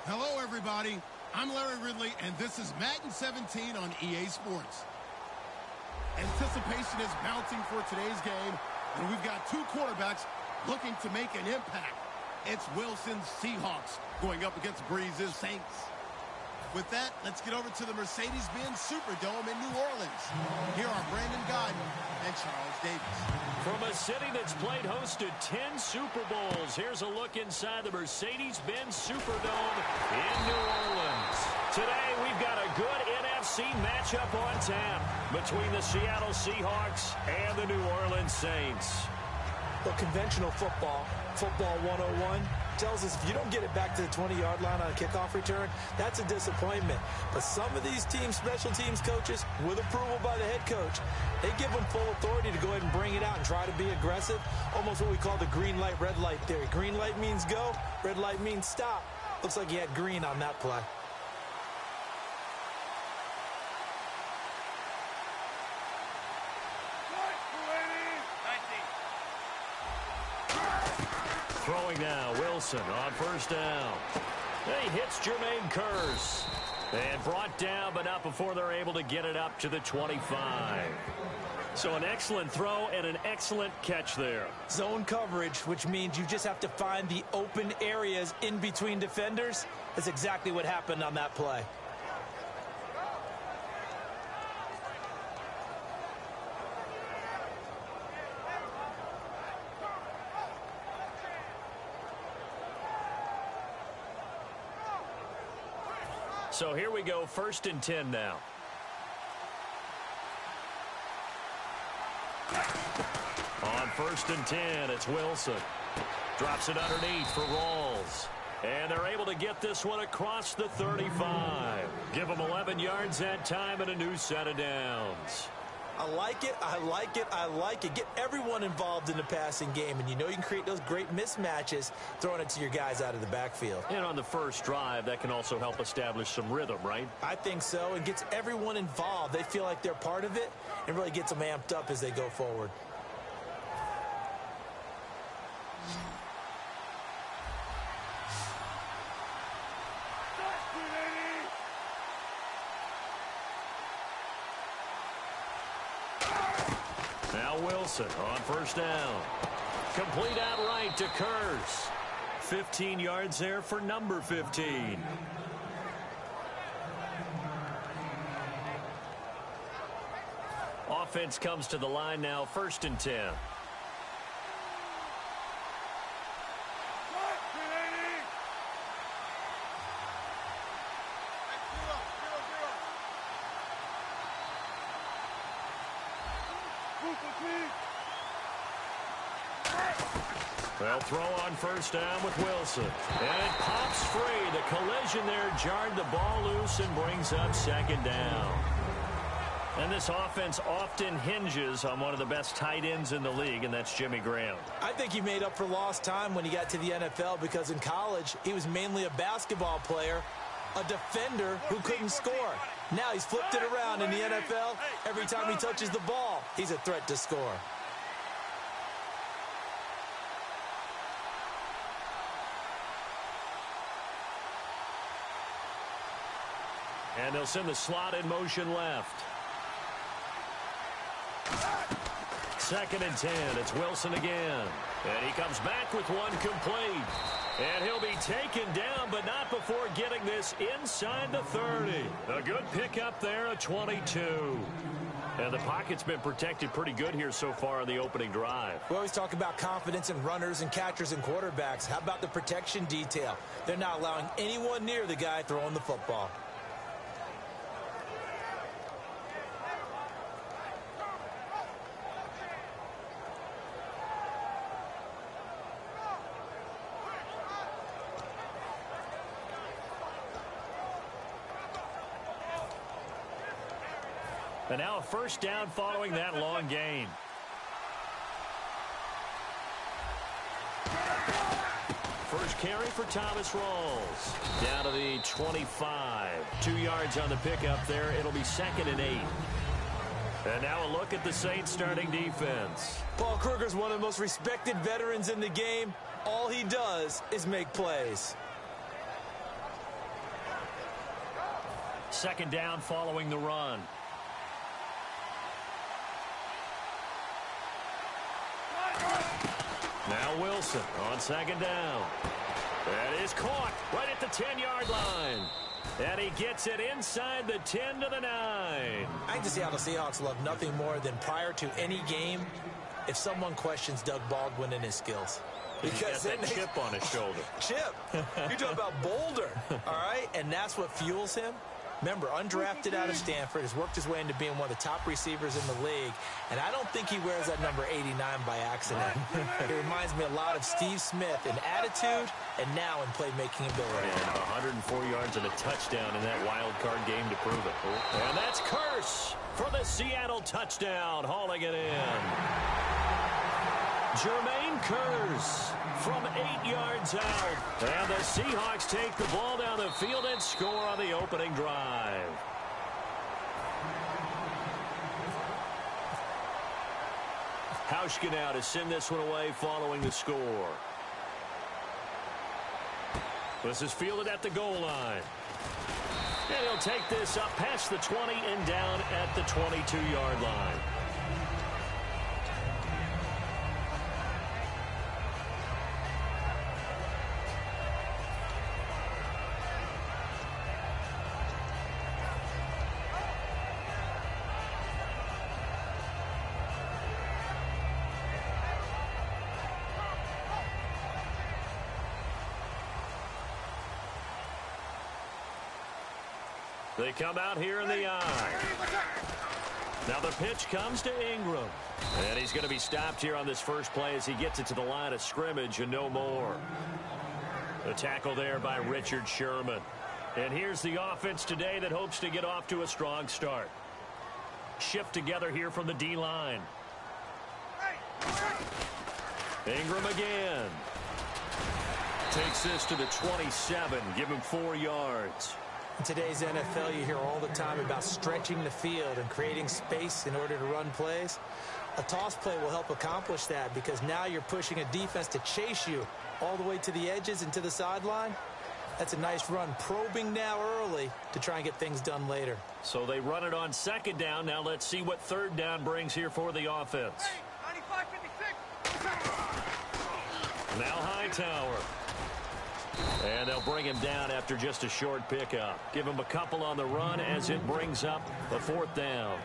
Hello, everybody. I'm Larry Ridley, and this is Madden 17 on EA Sports. Anticipation is mounting for today's game, and we've got two quarterbacks looking to make an impact. It's Wilson's Seahawks going up against Breeze's Saints. With that, let's get over to the Mercedes-Benz Superdome in New Orleans. Here are Brandon Gaudin and Charles Davis. From a city that's played host to 10 Super Bowls, here's a look inside the Mercedes-Benz Superdome in New Orleans. Today, we've got a good NFC matchup on tap between the Seattle Seahawks and the New Orleans Saints. Well, conventional football 101, tells us if you don't get it back to the 20-yard line on a kickoff return, that's a disappointment. But some of these teams, special teams coaches, with approval by the head coach, they give them full authority to go ahead and bring it out and try to be aggressive, almost what we call the green light, red light theory. Green light means go, red light means stop. Looks like he had green on that play. Throwing now, Wilson on first down. He hits Jermaine Kearse. And brought down, but not before they're able to get it up to the 25. So an excellent throw and an excellent catch there. Zone coverage, which means you just have to find the open areas in between defenders. That's exactly what happened on that play. So here we go, 1st and 10 now. On 1st and 10, it's Wilson. Drops it underneath for Rawls. And they're able to get this one across the 35. Give them 11 yards that time and a new set of downs. I like it, I like it, I like it. Get everyone involved in the passing game, and you know you can create those great mismatches throwing it to your guys out of the backfield. And on the first drive, that can also help establish some rhythm, right? I think so. It gets everyone involved. They feel like they're part of it and really gets them amped up as they go forward. Now Wilson on first down. Complete outright to Kearse. 15 yards there for number 15. Offense comes to the line now, 1st and 10. They'll throw on first down with Wilson. And it pops free. The collision there jarred the ball loose and brings up 2nd down. And this offense often hinges on one of the best tight ends in the league, and that's Jimmy Graham. I think he made up for lost time when he got to the NFL because in college, he was mainly a basketball player, a defender who couldn't score. Now he's flipped it around in the NFL. Every time he touches the ball, he's a threat to score. And they'll send the slot in motion left. 2nd and 10. It's Wilson again. And he comes back with one complete. And he'll be taken down, but not before getting this inside the 30. A good pickup there, a 22. And the pocket's been protected pretty good here so far on the opening drive. We always talk about confidence in runners and catchers and quarterbacks. How about the protection detail? They're not allowing anyone near the guy throwing the football. And now a first down following that long gain. First carry for Thomas Rawls. Down to the 25. 2 yards on the pickup there. It'll be 2nd and 8. And now a look at the Saints starting defense. Paul Kruger's one of the most respected veterans in the game. All he does is make plays. Second down following the run. Now Wilson on second down. That is caught right at the 10-yard line. And he gets it inside the 10 to the 9. I can see how the Seahawks love nothing more than prior to any game if someone questions Doug Baldwin and his skills. Because that chip on his shoulder. Chip. You're talking about Boulder, all right? And that's what fuels him. Remember, undrafted out of Stanford, has worked his way into being one of the top receivers in the league, and I don't think he wears that number 89 by accident. It reminds me a lot of Steve Smith in attitude and now in playmaking ability. And 104 yards and a touchdown in that wild card game to prove it. And that's Curse for the Seattle touchdown, hauling it in. Jermaine Curse from 8 yards out. And the Seahawks take the ball down the field and score on the opening drive. Hauschka now to send this one away following the score. This is fielded at the goal line. And he'll take this up past the 20 and down at the 22-yard line. They come out here in the eye. Now the pitch comes to Ingram. And he's going to be stopped here on this first play as he gets it to the line of scrimmage and no more. The tackle there by Richard Sherman. And here's the offense today that hopes to get off to a strong start. Shift together here from the D-line. Ingram again. Takes this to the 27. Give him 4 yards. In today's NFL, you hear all the time about stretching the field and creating space in order to run plays. A toss play will help accomplish that because now you're pushing a defense to chase you all the way to the edges and to the sideline. That's a nice run, probing now early to try and get things done later. So they run it on second down. Now let's see what third down brings here for the offense. Now Hightower. And they'll bring him down after just a short pickup. Give him a couple on the run as it brings up a fourth down.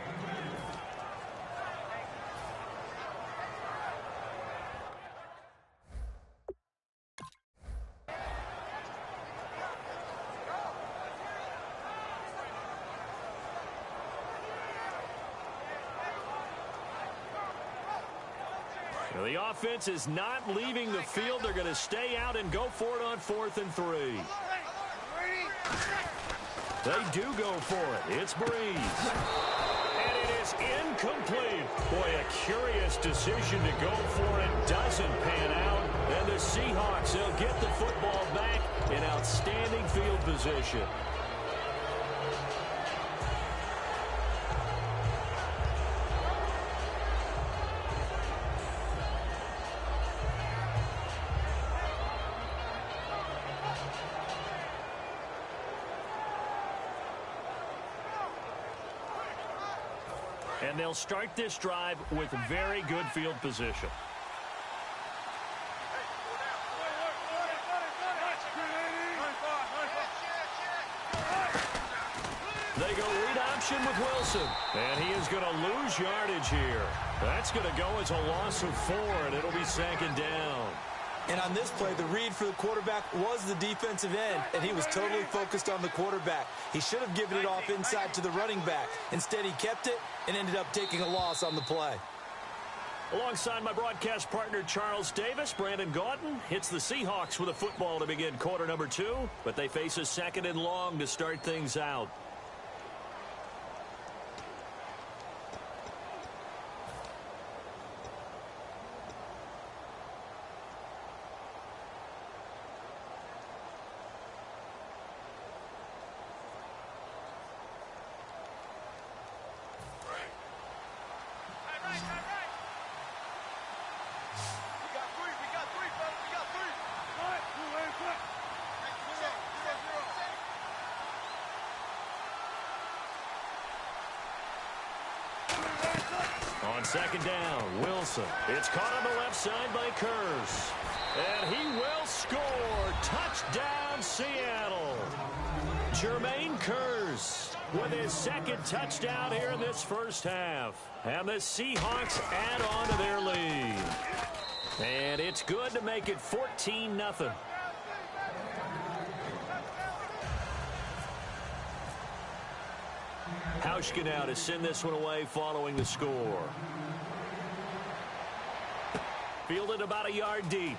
The offense is not leaving the field. They're going to stay out and go for it on 4th and 3. They do go for it. It's Breeze. And it is incomplete. Boy, a curious decision to go for it. Doesn't pan out. And the Seahawks, they'll get the football back in outstanding field position. And they'll start this drive with very good field position. They go read option with Wilson. And he is going to lose yardage here. That's going to go as a loss of 4, and it'll be second down. And on this play, the read for the quarterback was the defensive end, and he was totally focused on the quarterback. He should have given it off inside to the running back. Instead, he kept it and ended up taking a loss on the play. Alongside my broadcast partner, Charles Davis, Brandon Gaudin hits the Seahawks with a football to begin quarter number 2, but they face a second and long to start things out. second down. Wilson. It's caught on the left side by Curse. And he will score. Touchdown, Seattle. Jermaine Curse with his second touchdown here in this first half. And the Seahawks add on to their lead. And it's good to make it 14-0. Hauschka now to send this one away following the score. Fielded about a yard deep.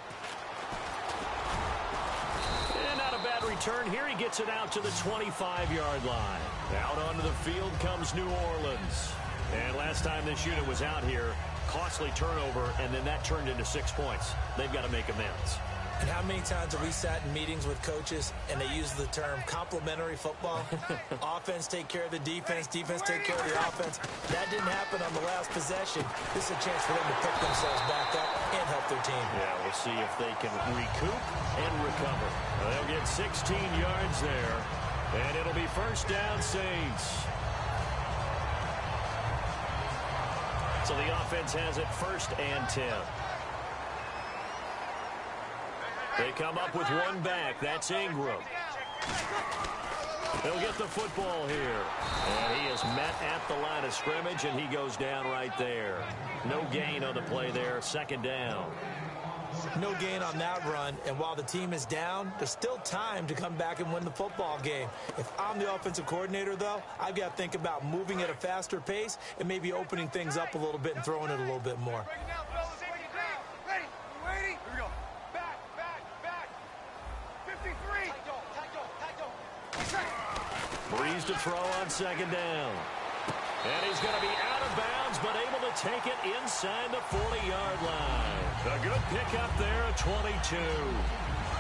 And not a bad return here. He gets it out to the 25-yard line. Out onto the field comes New Orleans. And last time this unit was out here, costly turnover, and then that turned into 6 points. They've got to make amends. And how many times have we sat in meetings with coaches and they use the term complementary football? Offense take care of the defense, defense take care of the offense. That didn't happen on the last possession. This is a chance for them to pick themselves back up and help their team. Yeah, we'll see if they can recoup and recover. They'll get 16 yards there, and it'll be first down, Saints. So the offense has it 1st and 10. They come up with one back. That's Ingram. They'll get the football here. And he is met at the line of scrimmage, and he goes down right there. No gain on the play there. 2nd down. No gain on that run, and while the team is down, there's still time to come back and win the football game. If I'm the offensive coordinator, though, I've got to think about moving at a faster pace and maybe opening things up a little bit and throwing it a little bit more. Breeze to throw on 2nd down. And he's going to be out of bounds, but able to take it inside the 40-yard line. A good pickup there at 22.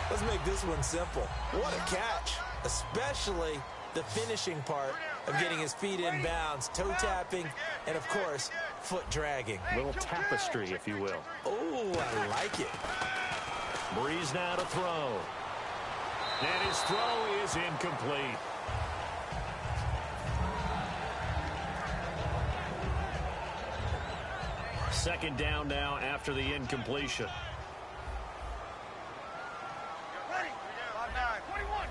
Let's make this one simple. What a catch, especially the finishing part of getting his feet in bounds, toe tapping, and, of course, foot dragging. A little tapestry, if you will. Oh, I like it. Breeze now to throw. And his throw is incomplete. Second down now after the incompletion. Ready. 21.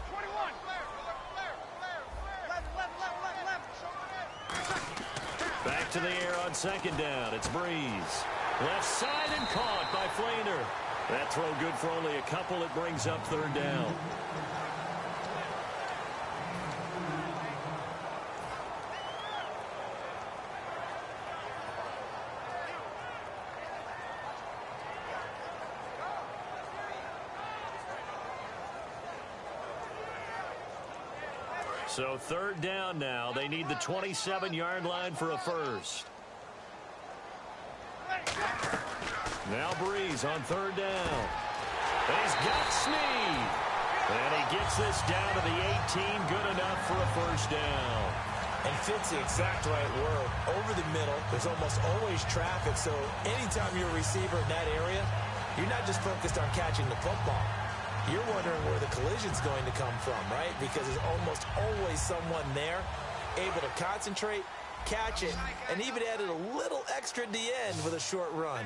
Back to the air on 2nd down. It's Breeze. Left side and caught by Flainer. That throw good for only a couple. It brings up 3rd down. So 3rd down now. They need the 27-yard line for a first. Now Breeze on 3rd down. And he's got Snead. And he gets this down to the 18. Good enough for a first down. And fits the exact right word. Over the middle, there's almost always traffic. So anytime you're a receiver in that area, you're not just focused on catching the football. You're wondering where the collision's going to come from, right? Because there's almost always someone there able to concentrate, catch it, and even added a little extra at the end with a short run.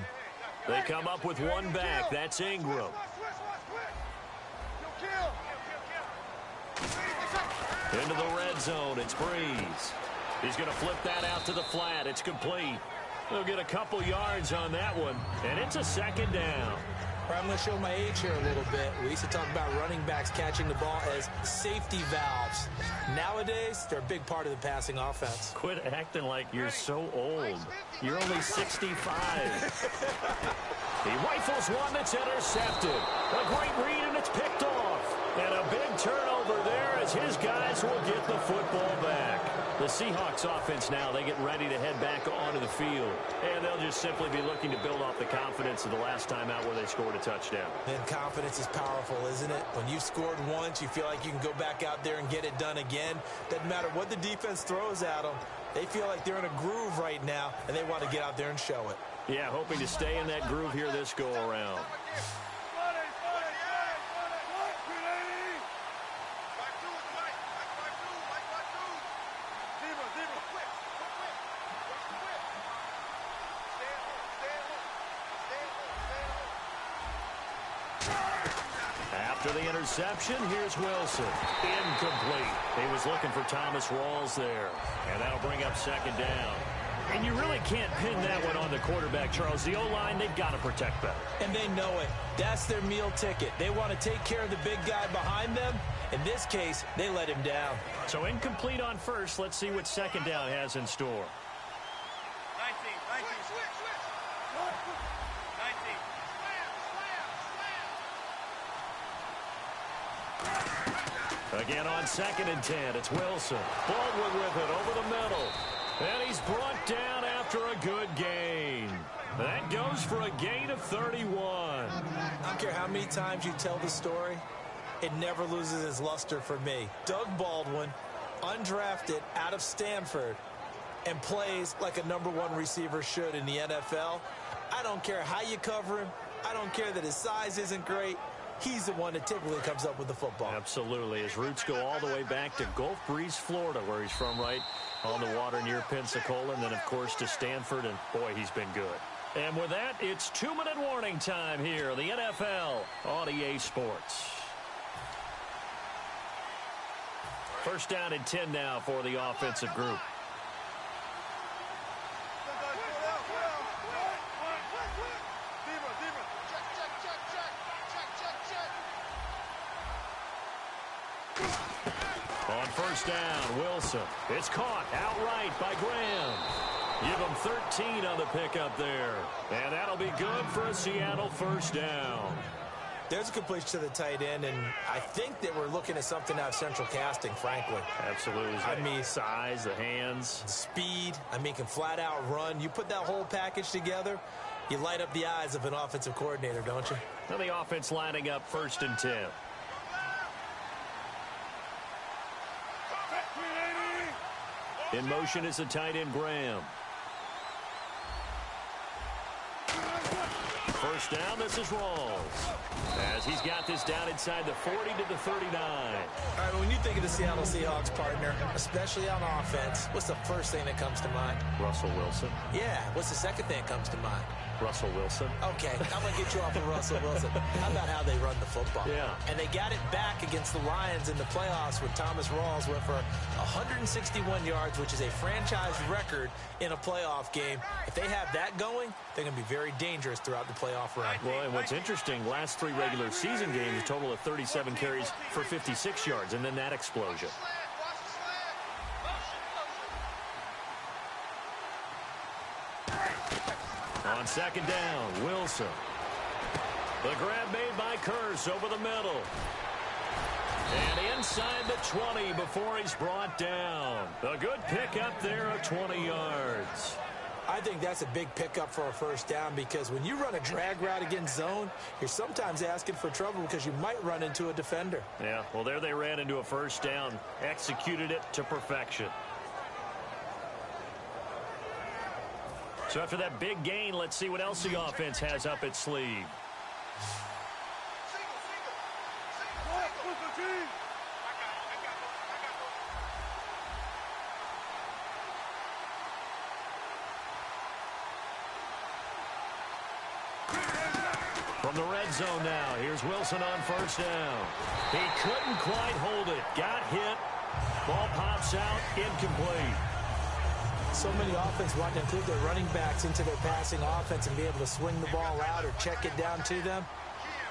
They come up with one back. That's Ingram. Into the red zone. It's Breeze. He's going to flip that out to the flat. It's complete. They'll get a couple yards on that one, and it's a 2nd down. I'm going to show my age here a little bit. We used to talk about running backs catching the ball as safety valves. Nowadays, they're a big part of the passing offense. Quit acting like you're so old. You're only 65. He rifles one that's intercepted. A great read, and it's picked off. And a big turnover there as his guys will get the football back. The Seahawks offense now, they get ready to head back onto the field. And they'll just simply be looking to build off the confidence of the last time out where they scored a touchdown. And confidence is powerful, isn't it? When you scored once, you feel like you can go back out there and get it done again. Doesn't matter what the defense throws at them. They feel like they're in a groove right now, and they want to get out there and show it. Yeah, hoping to stay in that groove here this go-around. After the interception, here's Wilson. Incomplete. He was looking for Thomas Rawls there. And that'll bring up second down. And you really can't pin that one on the quarterback, Charles. The O-line, they've got to protect better. And they know it. That's their meal ticket. They want to take care of the big guy behind them. In this case, they let him down. So incomplete on first. Let's see what second down has in store. 19. Again on 2nd and 10, it's Wilson. Baldwin with it over the middle. And he's brought down after a good gain. That goes for a gain of 31. I don't care how many times you tell the story, it never loses its luster for me. Doug Baldwin, undrafted out of Stanford, and plays like a #1 receiver should in the NFL. I don't care how you cover him. I don't care that his size isn't great. He's the one that typically comes up with the football. Absolutely. His roots go all the way back to Gulf Breeze, Florida, where he's from, right on the water near Pensacola, and then, of course, to Stanford, and, boy, he's been good. And with that, it's 2-minute warning time here, the NFL on EA Sports. First down and 10 now for the offensive group. On first down, Wilson. It's caught outright by Graham. Give him 13 on the pickup there. And that'll be good for a Seattle first down. There's a completion to the tight end, and I think that we're looking at something out of central casting, frankly. Absolutely. I mean, size, the hands. Speed. I mean, can flat out run. You put that whole package together, you light up the eyes of an offensive coordinator, don't you? Now the offense lining up 1st and 10. In motion is the tight end, Graham. First down, this is Rawls. As he's got this down inside the 40 to the 39. All right, when you think of the Seattle Seahawks, partner, especially on offense, what's the first thing that comes to mind? Russell Wilson. Yeah, what's the second thing that comes to mind? Russell Wilson. Okay, I'm going to get you off of Russell Wilson. How about how they run the football? Yeah. And they got it back against the Lions in the playoffs when Thomas Rawls went for 161 yards, which is a franchise record in a playoff game. If they have that going, they're going to be very dangerous throughout the playoff run. Well, and what's interesting, last 3 regular season games, a total of 37 carries for 56 yards, and then that explosion. On second down, Wilson. The grab made by Curse over the middle. And inside the 20 before he's brought down. A good pickup there of 20 yards. I think that's a big pickup for a first down because when you run a drag route against zone, you're sometimes asking for trouble because you might run into a defender. Yeah, well, there they ran into a first down, executed it to perfection. So after that big gain, let's see what else the offense has up its sleeve. From the red zone now, here's Wilson on first down. He couldn't quite hold it. Got hit. Ball pops out, incomplete. So many offense want to include their running backs into their passing offense and be able to swing the ball out or check it down to them.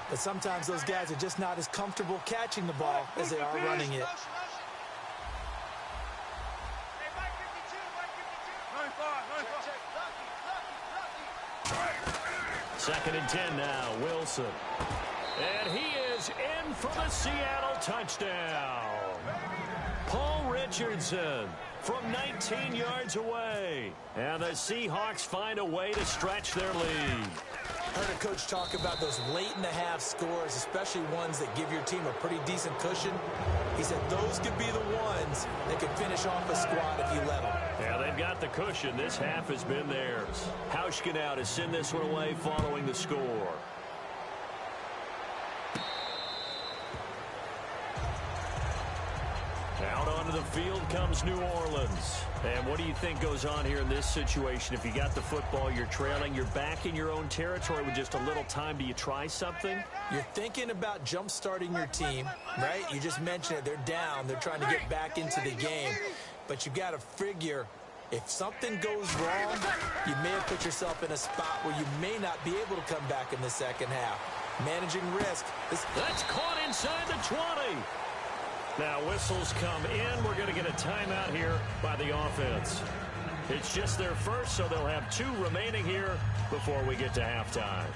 But sometimes those guys are just not as comfortable catching the ball as they are running it. Second and 10 now, Wilson. And he is in for the Seattle touchdown. Paul Richardson from 19 yards away. And the Seahawks find a way to stretch their lead. I heard a coach talk about those late-in-the-half scores, especially ones that give your team a pretty decent cushion. He said those could be the ones that could finish off a squad if you let them. Yeah, they've got the cushion. This half has been theirs. Hauschka now to send this one away following the score. Out onto the field comes New Orleans. And what do you think goes on here in this situation? If you got the football, you're trailing, you're back in your own territory with just a little time. Do you try something? You're thinking about jump-starting your team, right? You just mentioned it. They're down. They're trying to get back into the game. But you got to figure, if something goes wrong, you may have put yourself in a spot where you may not be able to come back in the second half. Managing risk. That's caught inside the 20. Now whistles come in. We're going to get a timeout here by the offense. It's just their first, so they'll have 2 remaining here before we get to halftime.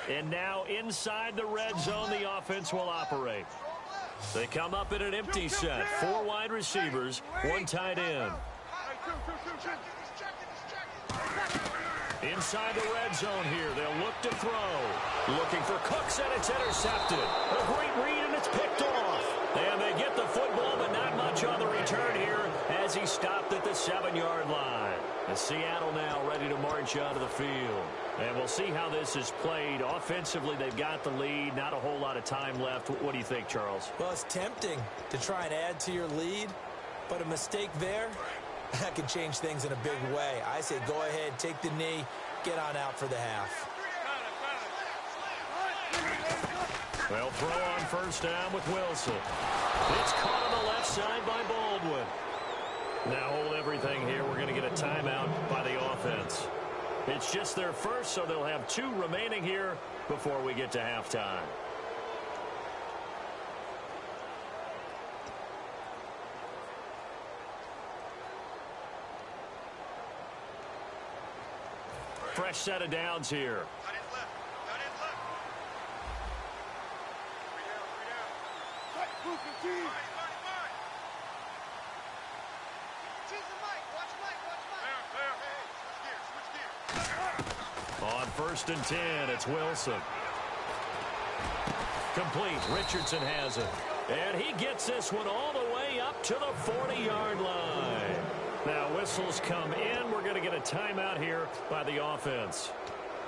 And now inside the red zone, the offense will operate. They come up in an empty set. 4 wide receivers, 1 tight end. Inside the red zone here, they'll look to throw. Looking for Cooks, and it's intercepted. A great read, and it's picked off. And they get the football, but not much on the return here as he stopped at the 7-yard line. And Seattle now ready to march onto the field. And we'll see how this is played. Offensively, they've got the lead. Not a whole lot of time left. What do you think, Charles? Well, it's tempting to try and add to your lead, but a mistake there, that can change things in a big way. I say go ahead, take the knee, get on out for the half. They'll throw on first down with Wilson. It's caught on the left side by Baldwin. Now hold everything here. We're going to get a timeout by the offense. It's just their first, so they'll have 2 remaining here before we get to halftime. Fresh set of downs here. On first and 10, it's Wilson. Complete. Richardson has it. And he gets this one all the way up to the 40-yard line. Now whistles come in. We're going to get a timeout here by the offense.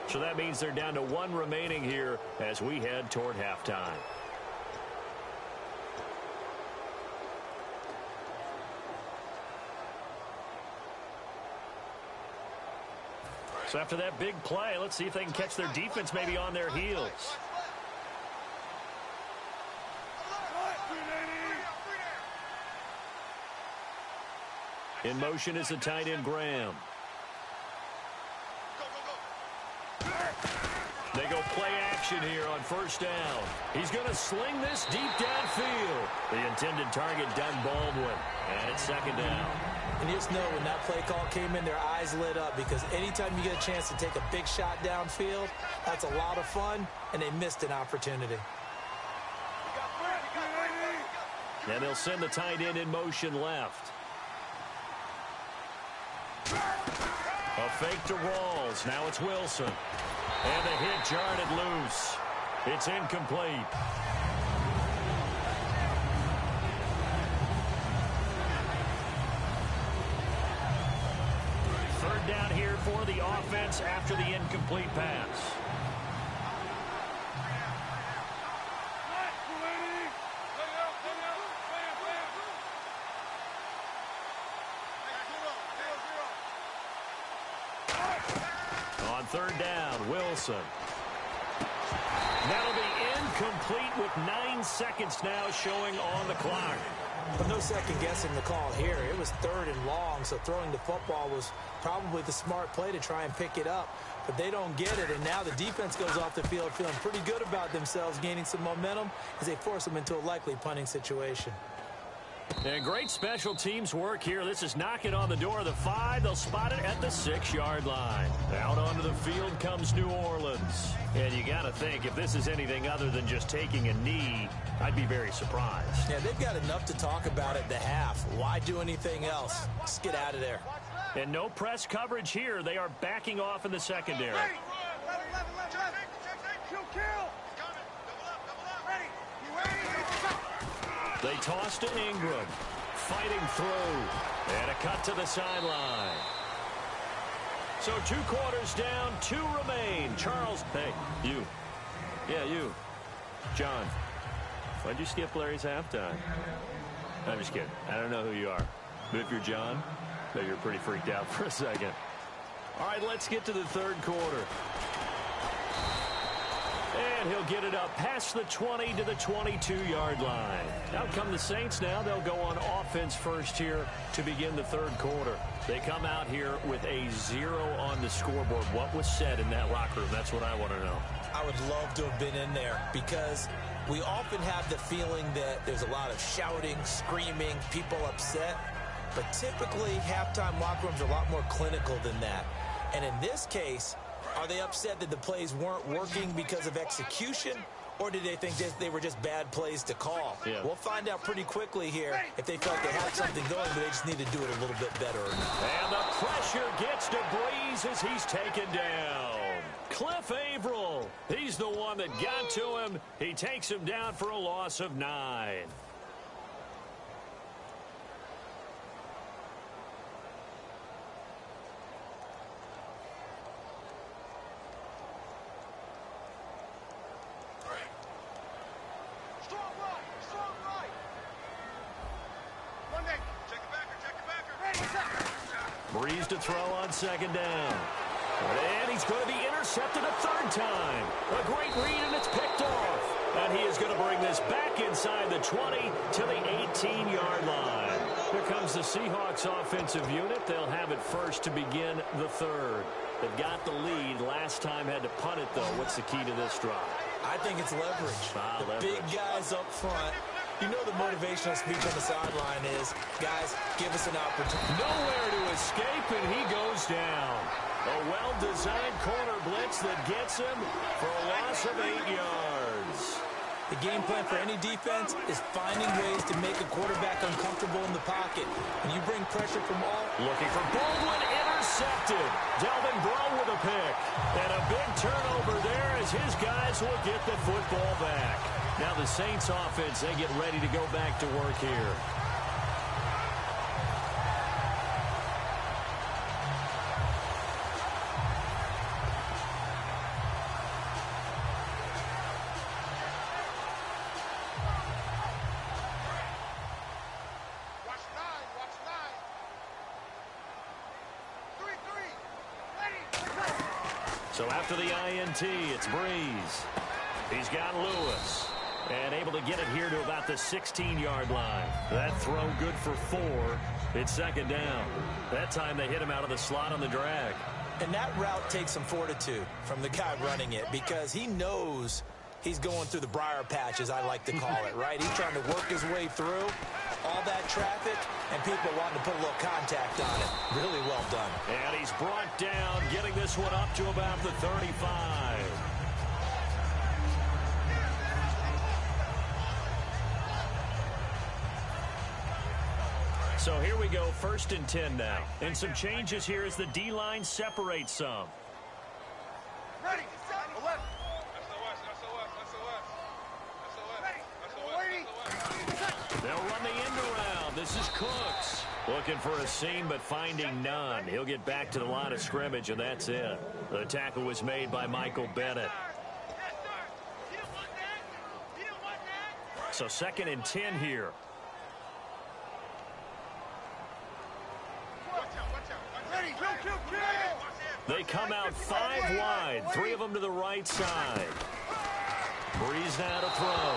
So that means they're down to 1 remaining here as we head toward halftime. So after that big play, let's see if they can catch their defense maybe on their heels. In motion is the tight end, Graham. They go play action here on first down. He's going to sling this deep downfield. The intended target, Doug Baldwin. And it's second down. And you just know when that play call came in, their eyes lit up, because anytime you get a chance to take a big shot downfield, that's a lot of fun, and they missed an opportunity. And they'll send the tight end in motion left. A fake to Rawls. Now it's Wilson. And the hit jarred it loose. It's incomplete. Third down here for the offense after the incomplete pass. On third down, Wilson. That'll be incomplete with 9 seconds now showing on the clock. But no second guessing the call here. It was 3rd and long, so throwing the football was probably the smart play to try and pick it up. But they don't get it, and now the defense goes off the field feeling pretty good about themselves, gaining some momentum as they force them into a likely punting situation. And great special teams work here. This is knocking on the door of the 5. They'll spot it at the 6-yard line. Out onto the field comes New Orleans. And you got to think, if this is anything other than just taking a knee, I'd be very surprised. Yeah, they've got enough to talk about at the half. Why do anything else? Just get out of there. And no press coverage here. They are backing off in the secondary. They toss to Ingram. Fighting through. And a cut to the sideline. So 2 quarters down, 2 remain. Charles, hey, you. Yeah, you. John, why'd you skip Larry's halftime? I'm just kidding. I don't know who you are. But if you're John, then you're pretty freaked out for a second. All right, let's get to the 3rd quarter. And he'll get it up past the 20 to the 22-yard line. Out come the Saints now. They'll go on offense first here to begin the 3rd quarter. They come out here with a 0 on the scoreboard. What was said in that locker room? That's what I want to know. I would love to have been in there because we often have the feeling that there's a lot of shouting, screaming, people upset. But typically, halftime locker rooms are a lot more clinical than that. And in this case, are they upset that the plays weren't working because of execution, or did they think that they were just bad plays to call? Yeah. We'll find out pretty quickly here if they felt they had something going, but they just need to do it a little bit better. And the pressure gets to Breeze as he's taken down. Cliff Averill, he's the one that got to him. He takes him down for a loss of 9. Breeze to throw on 2nd down. And he's going to be intercepted a 3rd time. A great read, and it's picked off. And he is going to bring this back inside the 20 to the 18-yard line. Here comes the Seahawks offensive unit. They'll have it first to begin the 3rd. They've got the lead. Last time had to punt it, though. What's the key to this drive? I think it's leverage. The big guys up front. You know the motivational speech on the sideline is, guys, give us an opportunity. Nowhere to escape, and he goes down. A well-designed corner blitz that gets him for a loss of 8 yards. The game plan for any defense is finding ways to make a quarterback uncomfortable in the pocket. And you bring pressure from all. Looking for Baldwin, intercepted. Delvin Breaux with a pick. And a big turnover there as his guys will get the football back. Now the Saints offense, they get ready to go back to work here. So after the INT, it's Breeze. He's got Lewis. And able to get it here to about the 16-yard line. That throw good for 4. It's 2nd down. That time they hit him out of the slot on the drag. And that route takes some fortitude from the guy running it because he knows he's going through the briar patch, as I like to call it, right? He's trying to work his way through all that traffic and people wanting to put a little contact on it. Really well done. And he's brought down, getting this one up to about the 35. So here we go, 1st and 10 now. And some changes here as the D-line separates some. Ready. 11. They'll run the end around. This is Cooks. Looking for a seam, but finding none. He'll get back to the line of scrimmage, and that's it. The tackle was made by Michael Bennett. So 2nd and 10 here. They come out 5 wide, 3 of them to the right side. Breeze now to throw.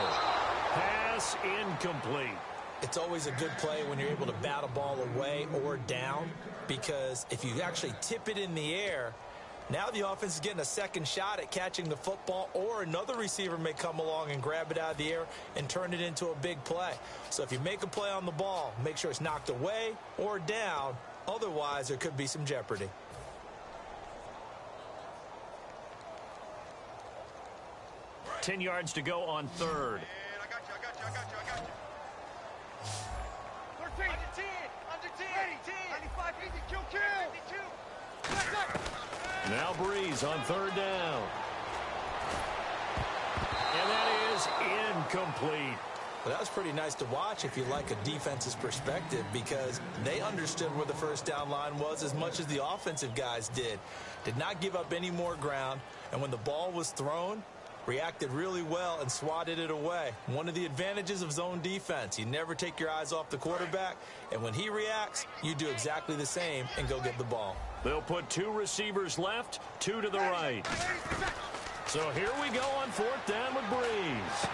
Pass incomplete. It's always a good play when you're able to bat a ball away or down, because if you actually tip it in the air, now the offense is getting a second shot at catching the football, or another receiver may come along and grab it out of the air and turn it into a big play. So if you make a play on the ball, make sure it's knocked away or down. Otherwise, there could be some jeopardy. Ten yards to go on 3rd. I got you. 13. Under 10. Ready. 10. 95. Easy. Kill. Now Breeze on 3rd down. And that is incomplete. Well, that was pretty nice to watch if you like a defense's perspective, because they understood where the first down line was as much as the offensive guys did. Did not give up any more ground, and when the ball was thrown, reacted really well and swatted it away. One of the advantages of zone defense, you never take your eyes off the quarterback, and when he reacts, you do exactly the same and go get the ball. They'll put 2 receivers left, 2 to the right. So here we go on 4th down with Breeze.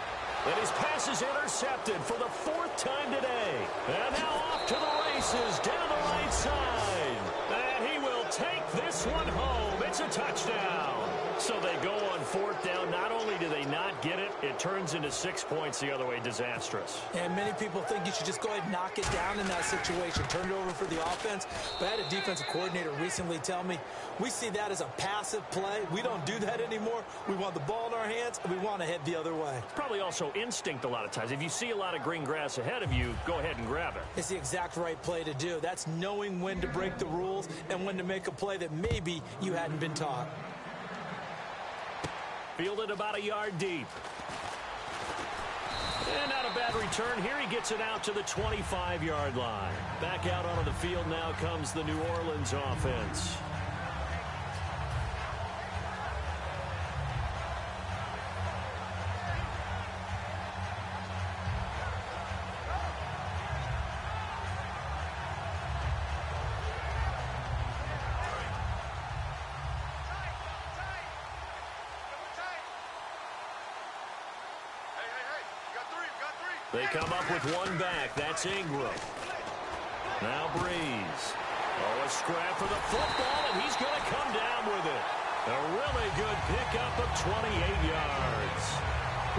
And his pass is intercepted for the 4th time today. And now off to the races down the right side. And he will take this one home. It's a touchdown. So they go on 4th down. Not only do they not get it, it turns into 6 points the other way. Disastrous. And many people think you should just go ahead and knock it down in that situation. Turn it over for the offense. But I had a defensive coordinator recently tell me, we see that as a passive play. We don't do that anymore. We want the ball in our hands, and we want to head the other way. Probably also instinct a lot of times. If you see a lot of green grass ahead of you, go ahead and grab it. It's the exact right play to do. That's knowing when to break the rules and when to make a play that maybe you hadn't been taught. Fielded about a yard deep. And not a bad return. Here he gets it out to the 25-yard line. Back out onto the field now comes the New Orleans offense. They come up with one back. That's Ingram. Now Breeze. Oh, a scrap for the football, and he's going to come down with it. A really good pickup of 28 yards.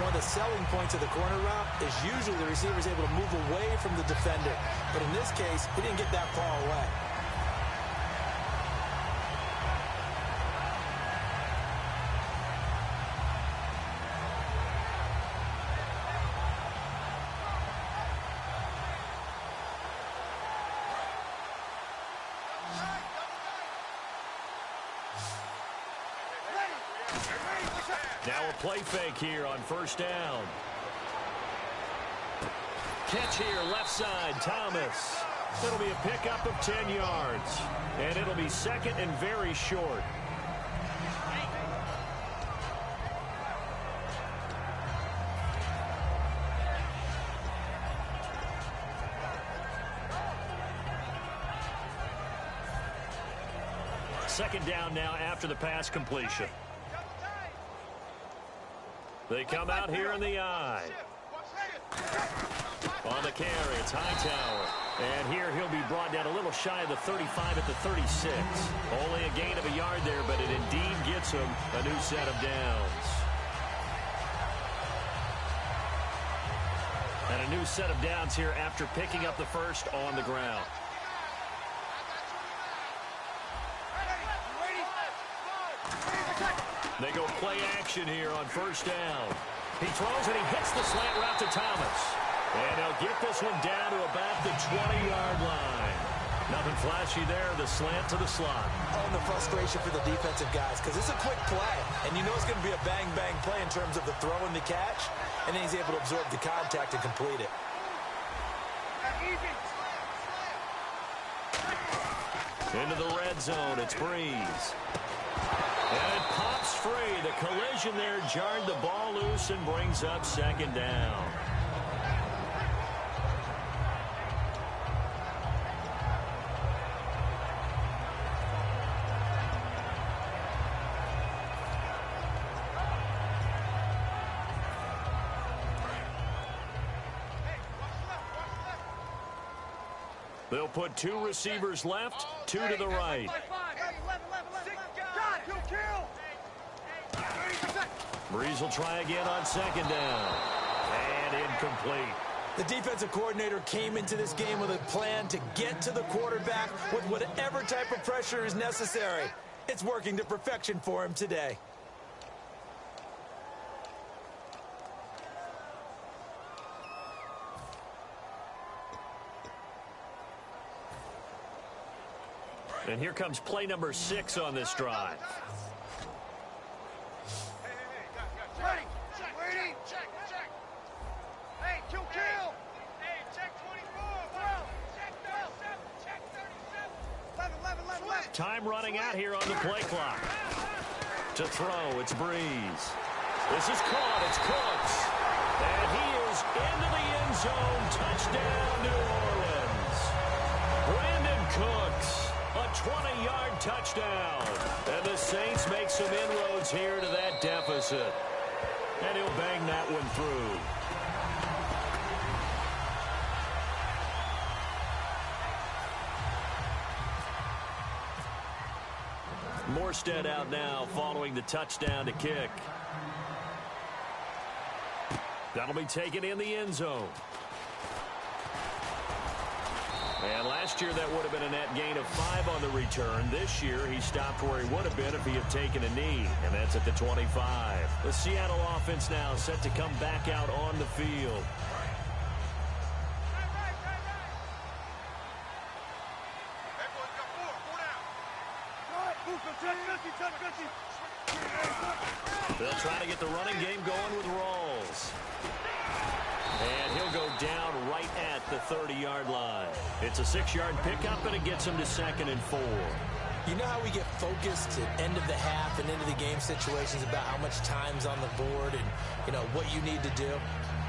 One of the selling points of the corner route is usually the receiver is able to move away from the defender. But in this case, he didn't get that far away. Now a play fake here on 1st down. Catch here, left side, Thomas. It'll be a pickup of 10 yards. And it'll be 2nd and very short. Second down now after the pass completion. They come out here in the eye. On the carry, it's Hightower. And here he'll be brought down a little shy of the 35 at the 36. Only a gain of a yard there, but it indeed gets him a new set of downs. And a new set of downs here after picking up the first on the ground. They go play action here on 1st down. He throws and he hits the slant route to Thomas. And he'll get this one down to about the 20-yard line. Nothing flashy there, the slant to the slot. Oh, and the frustration for the defensive guys, because it's a quick play. And you know it's going to be a bang-bang play in terms of the throw and the catch. And then he's able to absorb the contact and complete it. Into the red zone, it's Breeze. And it pops free. The collision there jarred the ball loose and brings up 2nd down. They'll put 2 receivers left, 2 to the right. Breeze will try again on 2nd down. And incomplete. The defensive coordinator came into this game with a plan to get to the quarterback with whatever type of pressure is necessary. It's working to perfection for him today. And here comes play number 6 on this drive. Ready. Check. Hey, 2 kills. Time running out here on the play clock. To throw, it's Breeze. This is caught, it's Cooks. And he is into the end zone. Touchdown, New Orleans. Brandon Cooks, a 20-yard touchdown. And the Saints make some inroads here to that deficit. And he'll bang that one through. Morstead out now following the touchdown to kick. That'll be taken in the end zone. And last year that would have been a net gain of 5 on the return. This year he stopped where he would have been if he had taken a knee, and that's at the 25. The Seattle offense now set to come back out on the field. They'll try to get the running game going with Rawls. And he'll go down right at the 30-yard line. It's a 6-yard pickup, and it gets him to 2nd and 4. You know how we get focused at end of the half and into the game situations about how much time's on the board and, you know, what you need to do?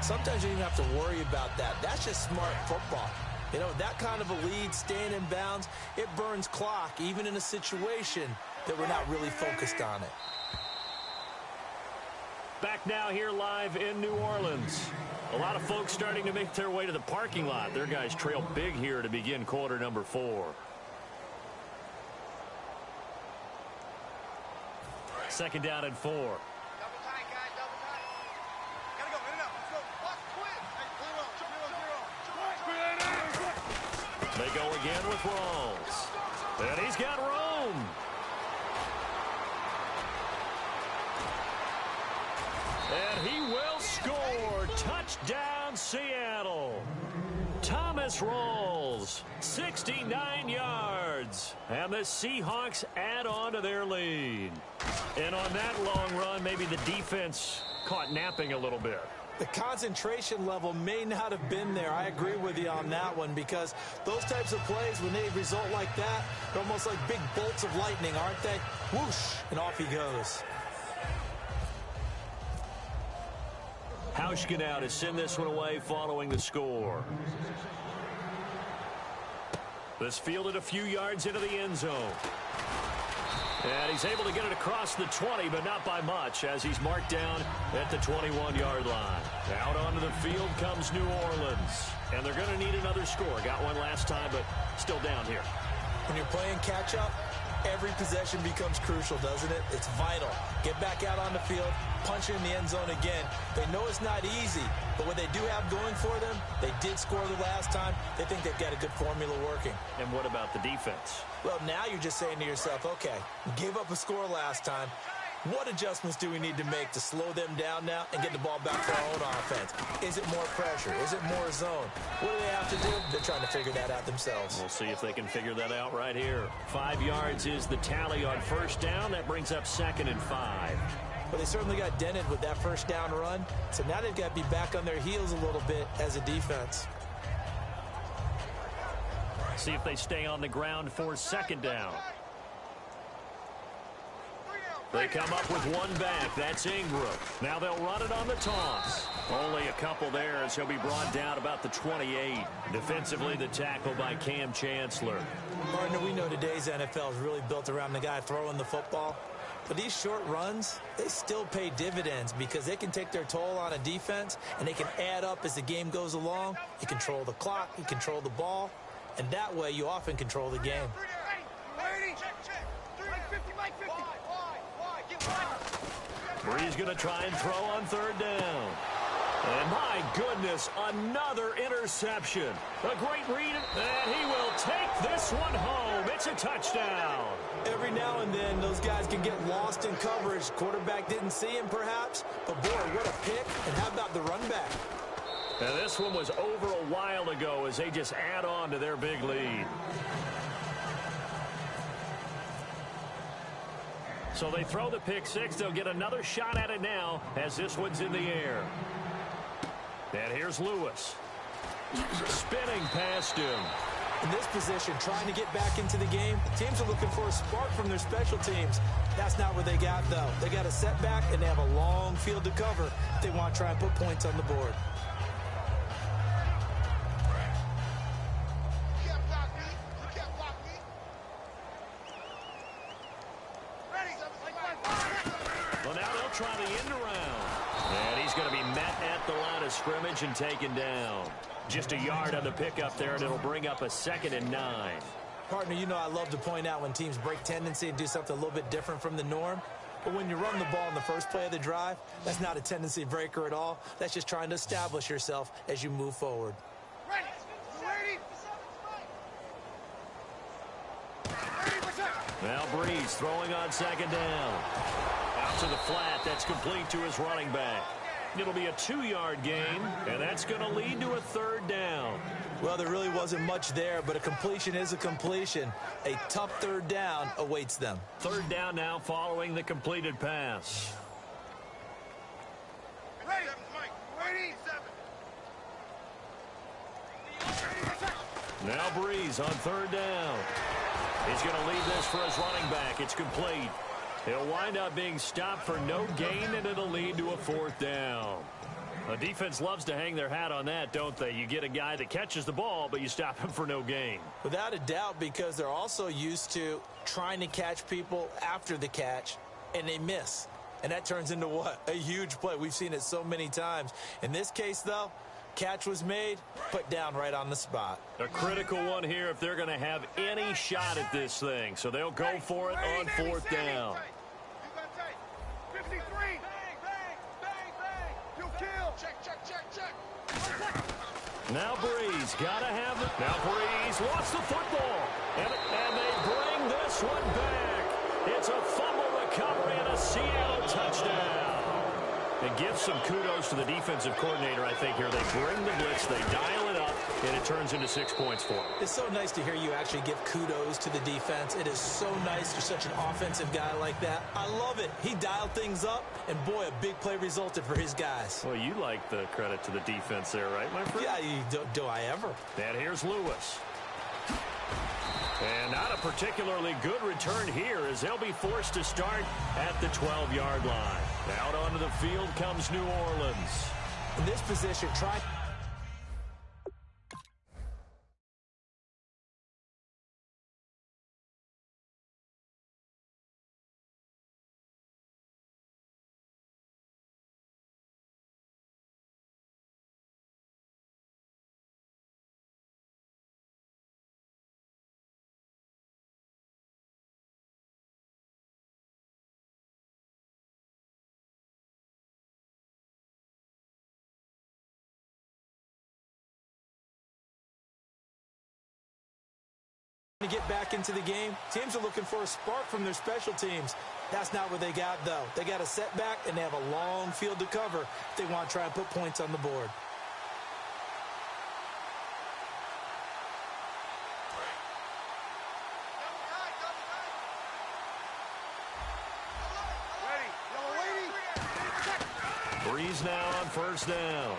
Sometimes you don't have to worry about that. That's just smart football. You know, that kind of a lead, staying in bounds, it burns clock, even in a situation that we're not really focused on it. Back now here live in New Orleans. A lot of folks starting to make their way to the parking lot. Their guys trail big here to begin quarter number 4. Second down and 4. Double tight, guys, double tight. Gotta go, in and out. Let's go. Watch, quit. Hey, They go again with Rawls. And he's got room. And he will score. Touchdown, Seattle. Thomas Rawls, 69 yards. And the Seahawks add on to their lead. And on that long run, maybe the defense caught napping a little bit. The concentration level may not have been there. I agree with you on that one, because those types of plays, when they result like that, they're almost like big bolts of lightning, aren't they? Whoosh, and off he goes. Hauschka now to send this one away following the score. This fielded a few yards into the end zone. And he's able to get it across the 20, but not by much, as he's marked down at the 21-yard line. Out onto the field comes New Orleans. And they're going to need another score. Got one last time, but still down here. When you're playing catch-up, every possession becomes crucial, doesn't it? It's vital. Get back out on the field, punch it in the end zone again. They know it's not easy, but what they do have going for them, they did score the last time. They think they've got a good formula working. And what about the defense? Well, now you're just saying to yourself, okay, gave up a score last time. What adjustments do we need to make to slow them down now and get the ball back for our own offense? Is it more pressure? Is it more zone? What do they have to do? They're trying to figure that out themselves. We'll see if they can figure that out right here. 5 yards is the tally on first down. That brings up 2nd and 5. Well, they certainly got dented with that first down run. So now they've got to be back on their heels a little bit as a defense. See if they stay on the ground for 2nd down. They come up with one back. That's Ingram. Now they'll run it on the toss. Only a couple there as he'll be brought down about the 28. Defensively, the tackle by Cam Chancellor. Partner, we know today's NFL is really built around the guy throwing the football. But these short runs, they still pay dividends because they can take their toll on a defense and they can add up as the game goes along. You control the clock, you control the ball, and that way you often control the game. Breeze going to try and throw on 3rd down. And my goodness, another interception. A great read, and he will take this one home. It's a touchdown. Every now and then, those guys can get lost in coverage. Quarterback didn't see him, perhaps. But, boy, what a pick. And how about the run back? And this one was over a while ago as they just add on to their big lead. So they throw the pick six. They'll get another shot at it now as this one's in the air. And here's Lewis. Spinning past him. In this position, trying to get back into the game, teams are looking for a spark from their special teams. That's not what they got, though. They got a setback, and they have a long field to cover if they want to try and put points on the board. Well, now they'll try the end around. And he's going to be met at the line of scrimmage and taken down. Just a yard on the pickup there, and it'll bring up a 2nd and 9. Partner, you know I love to point out when teams break tendency and do something a little bit different from the norm. But when you run the ball in the first play of the drive, that's not a tendency breaker at all. That's just trying to establish yourself as you move forward. Now Breeze throwing on 2nd down. Out to the flat. That's complete to his running back. It'll be a 2-yard gain, and that's going to lead to a 3rd down. Well, there really wasn't much there, but a completion is a completion. A tough 3rd down awaits them. 3rd down now following the completed pass. Now Breeze on 3rd down. He's going to lead this for his running back. It's complete. He'll wind up being stopped for no gain, and it'll lead to a 4th down. The defense loves to hang their hat on that, don't they? You get a guy that catches the ball, but you stop him for no gain. Without a doubt, because they're also used to trying to catch people after the catch, and they miss. And that turns into what? A huge play. We've seen it so many times. In this case, though, catch was made, put down right on the spot. A critical one here if they're going to have any shot at this thing. So they'll go for it on 4th down. 53. Bang, bang, bang, bang. You kill. Check. Now Breeze got to have it. Now Breeze lost the football. And they bring this one back. It's a fumble recovery and a Seattle touchdown. And give some kudos to the defensive coordinator, I think, here. They bring the blitz, they dial it up, and it turns into 6 points for them. It's so nice to hear you actually give kudos to the defense. It is so nice. You're such an offensive guy like that. I love it. He dialed things up, and boy, a big play resulted for his guys. Well, you like the credit to the defense there, right, my friend? Yeah, do I ever? And here's Lewis. And not a particularly good return here as they'll be forced to start at the 12-yard line. Out onto the field comes New Orleans. In this position, try... To get back into the game, teams are looking for a spark from their special teams. That's not what they got, though. They got a setback, and they have a long field to cover if they want to try and put points on the board. Breeze now on 1st down.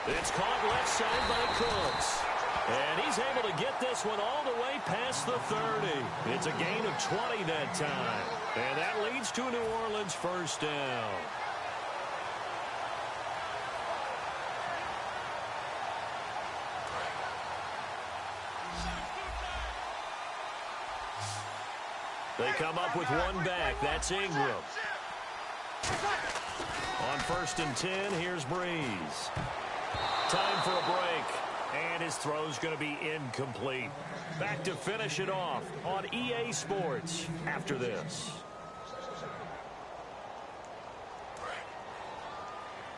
It's caught left side by Cooks. And he's able to get this one all the way past the 30. It's a gain of 20 that time. And that leads to New Orleans 1st down. They come up with one back. That's Ingram. On 1st and 10, here's Breeze. Time for a break. And his throw's going to be incomplete. Back to finish it off on EA Sports after this.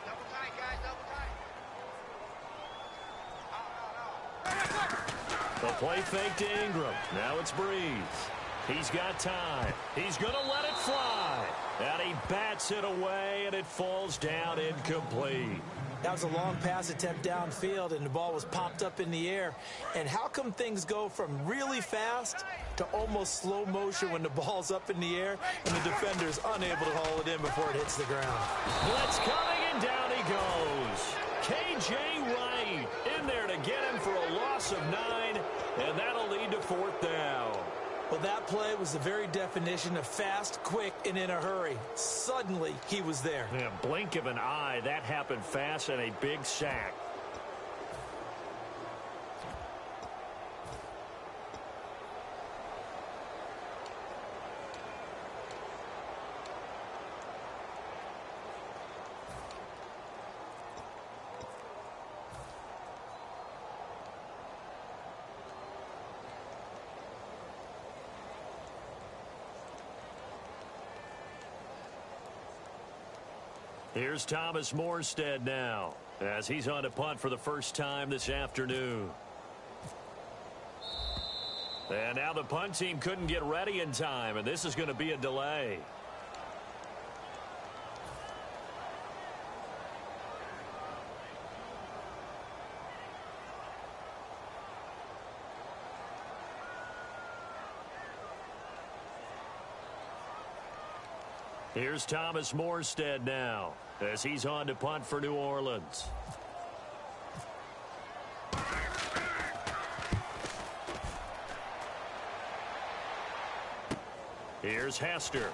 Double tight, guys, double tight. The play fake to Ingram. Now it's Breeze. He's got time. He's going to let it fly. And he bats it away, and it falls down incomplete. That was a long pass attempt downfield, and the ball was popped up in the air. And how come things go from really fast to almost slow motion when the ball's up in the air and the defender's unable to haul it in before it hits the ground? Blitz coming, and down he goes. J. Wright in there to get him for a loss of 9, and that'll lead to 4th down. Well, that play was the very definition of fast, quick, and in a hurry. Suddenly, he was there. Yeah, blink of an eye, that happened fast, and a big sack. Here's Thomas Morstead now, as he's on to punt for the first time this afternoon. And now the punt team couldn't get ready in time, and this is going to be a delay. Here's Thomas Morstead now, as he's on to punt for New Orleans. Here's Hester.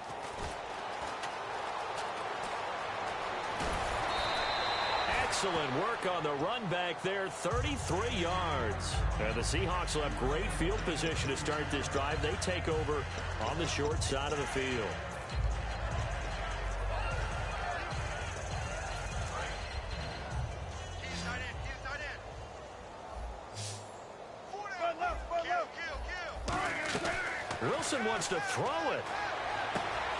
Excellent work on the run back there, 33 yards. And the Seahawks will have great field position to start this drive. They take over on the short side of the field. Wilson wants to throw it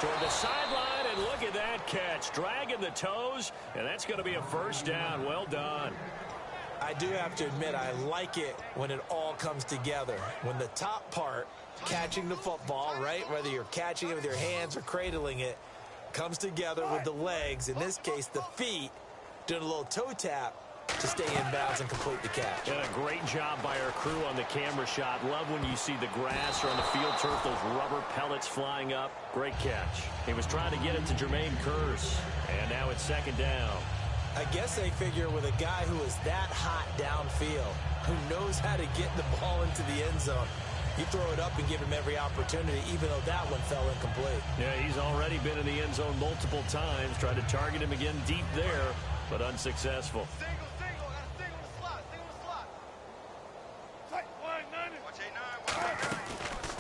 toward the sideline, and look at that catch. Dragging the toes, and that's going to be a first down. Well done. I do have to admit, I like it when it all comes together. When the top part, catching the football, right, whether you're catching it with your hands or cradling it, comes together with the legs, in this case the feet, doing a little toe tap to stay in bounds and complete the catch. And a great job by our crew on the camera shot. Love when you see the grass or on the field turf, those rubber pellets flying up. Great catch. He was trying to get it to Jermaine Kearse, and now it's 2nd down. I guess they figure with a guy who is that hot downfield, who knows how to get the ball into the end zone, you throw it up and give him every opportunity, even though that one fell incomplete. Yeah, he's already been in the end zone multiple times. Tried to target him again deep there, but unsuccessful.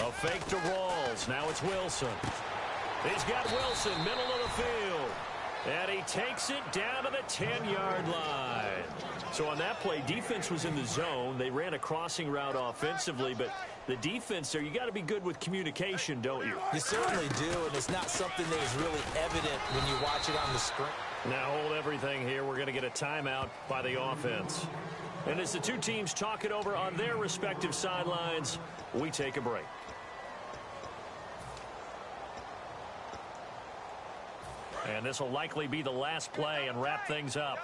A fake to Rawls. Now it's Wilson. He's got Wilson, middle of the field. And he takes it down to the 10-yard line. So on that play, defense was in the zone. They ran a crossing route offensively, but the defense there, you got to be good with communication, don't you? You certainly do, and it's not something that is really evident when you watch it on the screen. Now hold everything here. We're going to get a timeout by the offense. And as the two teams talk it over on their respective sidelines, we take a break. And this will likely be the last play and wrap things up.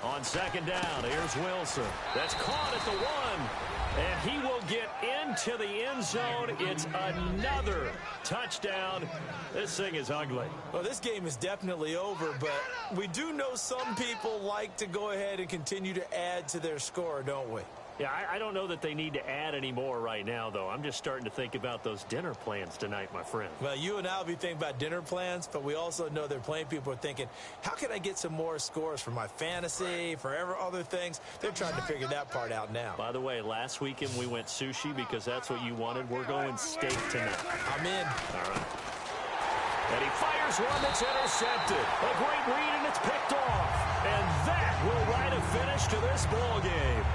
On 2nd down, here's Wilson. That's caught at the 1. And he will get into the end zone. It's another touchdown. This thing is ugly. Well, this game is definitely over, but we do know some people like to go ahead and continue to add to their score, don't we? Yeah, I don't know that they need to add any more right now, though. I'm just starting to think about those dinner plans tonight, my friend. Well, you and I will be thinking about dinner plans, but we also know they're playing people are thinking, how can I get some more scores for my fantasy, for other things? They're trying to figure that part out now. By the way, last weekend we went sushi because that's what you wanted. We're going steak tonight. I'm in. All right. And he fires one that's intercepted. A great read, and it's picked off. And that will write a finish to this ball game.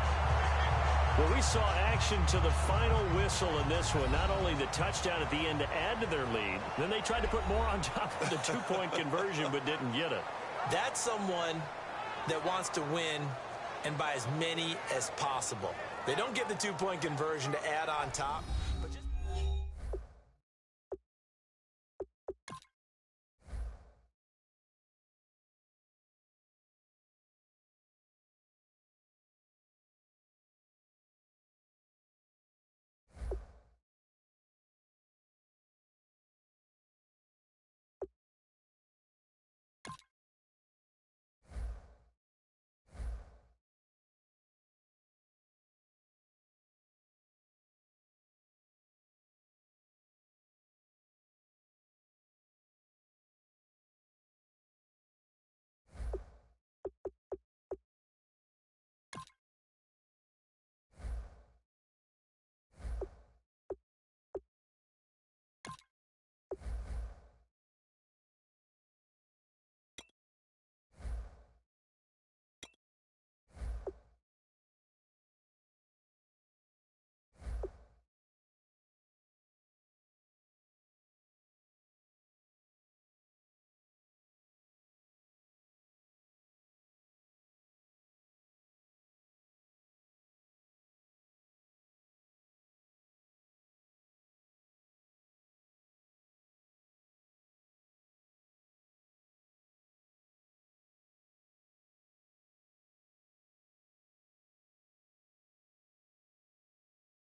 Well, we saw action to the final whistle in this one. Not only the touchdown at the end to add to their lead, then they tried to put more on top of the two-point conversion but didn't get it. That's someone that wants to win and by as many as possible. They don't get the two-point conversion to add on top.